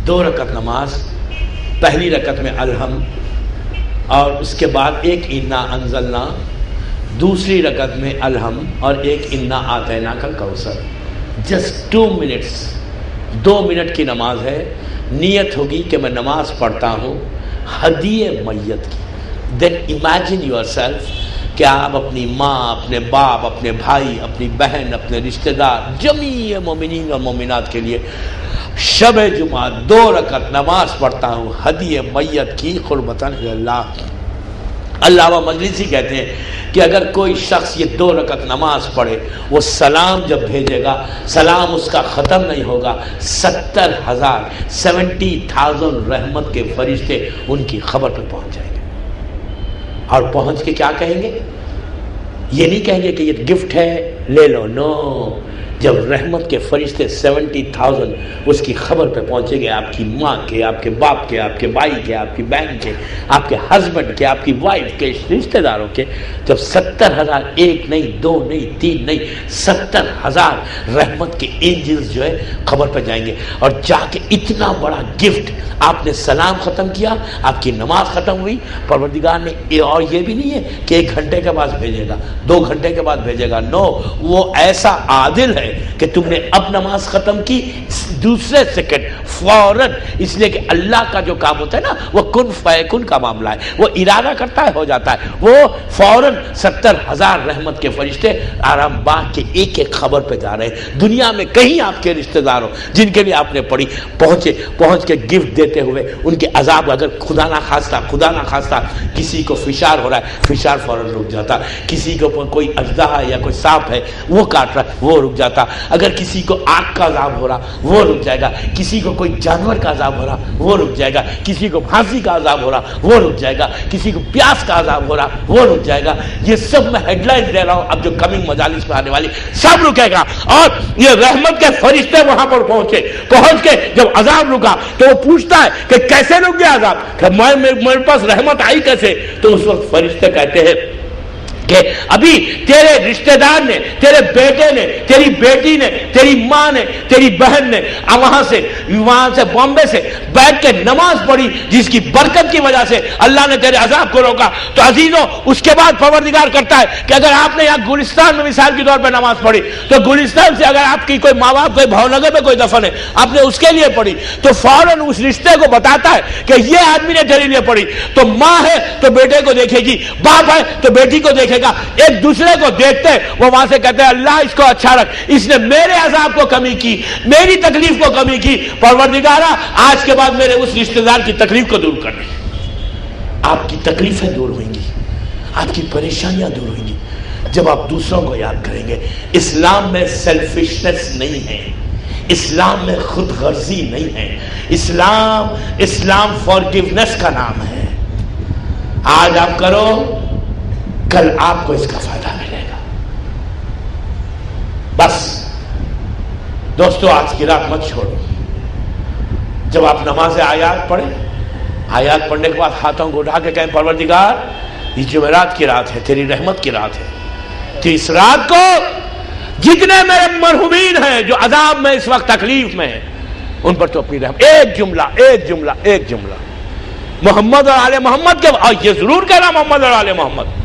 2 رکعت نماز، پہلی رکعت میں الحم اور اس کے بعد ایک انا انزلنا، دوسری رکعت میں الحم اور ایک انا آتیناک الکوثر. جسٹ 2 منٹس، 2 منٹ کی نماز ہے. نیت ہوگی کہ میں نماز پڑھتا ہوں ہدیہ میت کی. دین امیجن یور سیلف کہ آپ اپنی ماں، اپنے باپ، اپنے بھائی، اپنی بہن، اپنے رشتہ دار، جمیع مومنین اور مومنات کے لیے شب جمعہ 2 رکعت نماز پڑھتا ہوں ہدیہ میت کی قربتاً اللہ. علامہ مجلسی کہتے ہیں کہ اگر کوئی شخص یہ 2 رکعت نماز پڑھے، وہ سلام جب بھیجے گا سلام اس کا ختم نہیں ہوگا، 70,000 رحمت کے فرشتے ان کی خبر پہ پہنچ جائیں گے. اور پہنچ کے کیا کہیں گے؟ یہ نہیں کہیں گے کہ یہ گفٹ ہے لے لو، نو. جب رحمت کے فرشتے 70,000 اس کی خبر پہ پہنچیں گے، آپ کی ماں کے، آپ کے باپ کے، آپ کے بھائی کے، آپ کی بہن کے، آپ کے ہسبینڈ کے، آپ کی وائف کے، رشتہ داروں کے، جب 70,000 1 نہیں 2 نہیں 3 نہیں 70,000 رحمت کے اینجلز جو ہے خبر پہ جائیں گے. اور جا کے اتنا بڑا گفٹ، آپ نے سلام ختم کیا، آپ کی نماز ختم ہوئی، پروردگار نے اور یہ بھی نہیں ہے کہ 1 گھنٹے کے بعد بھیجے گا، 2 گھنٹے کے بعد بھیجے گا. نو، وہ ایسا عادل ہے کہ تم نے اب نماز ختم کی، دوسرے سیکنڈ فوراً، اس لیے کہ اللہ کا جو کام ہوتا ہے نا وہ کن فیکن کا معاملہ ہے، وہ ارادہ کرتا ہے ہو جاتا ہے. وہ فوراً 70,000 رحمت کے فرشتے آرام باغ کے ایک ایک خبر پہ جا رہے ہیں. دنیا میں کہیں آپ کے رشتہ دار ہو جن کے لیے آپ نے پڑھی، پہنچ کے گفٹ دیتے ہوئے ان کے عذاب، اگر خدا نہ خواستہ کسی کو فشار ہو رہا ہے، فشار فوراً رک جاتا. کسی کو کوئی اژدہا یا کوئی سانپ ہے وہ کاٹ رہا ہے، وہ رک جاتا. اگر کسی کو آگ کا عذاب ہو رہا وہ رک جائے گا. کسی کو کوئی جانور کا عذاب ہو رہا وہ رک جائے گا. کسی کو پھانسی کا عذاب ہو رہا وہ رک جائے گا. کسی کو پیاس کا عذاب ہو رہا وہ رک جائے گا. یہ سب میں ہیڈ لائن دے رہا ہوں، اب جو کمنگ مجالس میں آنے والی سب رکے گا. اور یہ رحمت کے فرشتے وہاں پر پہنچ کے جب عذاب رکا تو وہ پوچھتا ہے کہ کیسے رک گیا عذاب، کہ میرے پاس رحمت آئی کیسے؟ تو اس وقت فرشتے کہتے ہیں کہ ابھی تیرے رشتہ دار نے، تیرے بیٹے نے، تیری بیٹی نے، تیری ماں نے، تیری بہن نے وہاں سے بامبے سے بیٹھ کے نماز پڑھی، جس کی برکت کی وجہ سے اللہ نے تیرے عذاب کو روکا. تو عزیزوں، اس کے بعد پروردگار کرتا ہے کہ اگر آپ نے یہاں گلستان میں مثال کے طور پہ نماز پڑھی، تو گلستان سے اگر آپ کی کوئی ماں باپ کوئی بھاونگر میں کوئی دفن ہے، آپ نے اس کے لیے پڑھی، تو فوراً اس رشتے کو بتاتا ہے کہ یہ آدمی نے تیرے لیے پڑھی. تو ماں ہے تو بیٹے کو دیکھے گی، باپ ہے تو بیٹی کو دیکھے گا. ایک دوسرے کو دیکھتے وہ وہاں سے کہتے ہیں اللہ اس کو اچھا رکھ، اس نے میرے عذاب کو کمی کی، میری تکلیف کو کمی کی. پروردگارا آج کے بعد میرے اس رشتہ دار کی تکلیف کو دور کرنے. آپ کی تکلیفیں دور ہوئیں گی، آپ کی پریشانیاں دور ہوئیں گی جب آپ دوسروں کو یاد کریں گے. اسلام میں سیلفشنس نہیں ہے، اسلام میں خود غرضی نہیں ہے. اسلام فارگیونیس کا نام ہے. آج آپ کرو، کل آپ کو اس کا فائدہ ملے گا. بس دوستو، آج کی رات مت چھوڑو. جب آپ نماز آیات پڑھیں، آیات پڑھنے کے بعد ہاتھوں کو اٹھا کے کہیں پروردگار یہ جمعرات کی رات ہے، تیری رحمت کی رات ہے. تو اس رات کو جتنے میرے مرحومین ہیں جو عذاب میں اس وقت تکلیف میں ہیں، ان پر تو اپنی رحمت. ایک جملہ محمد اور آل محمد کے، اور یہ ضرور کہنا محمد اور آل محمد.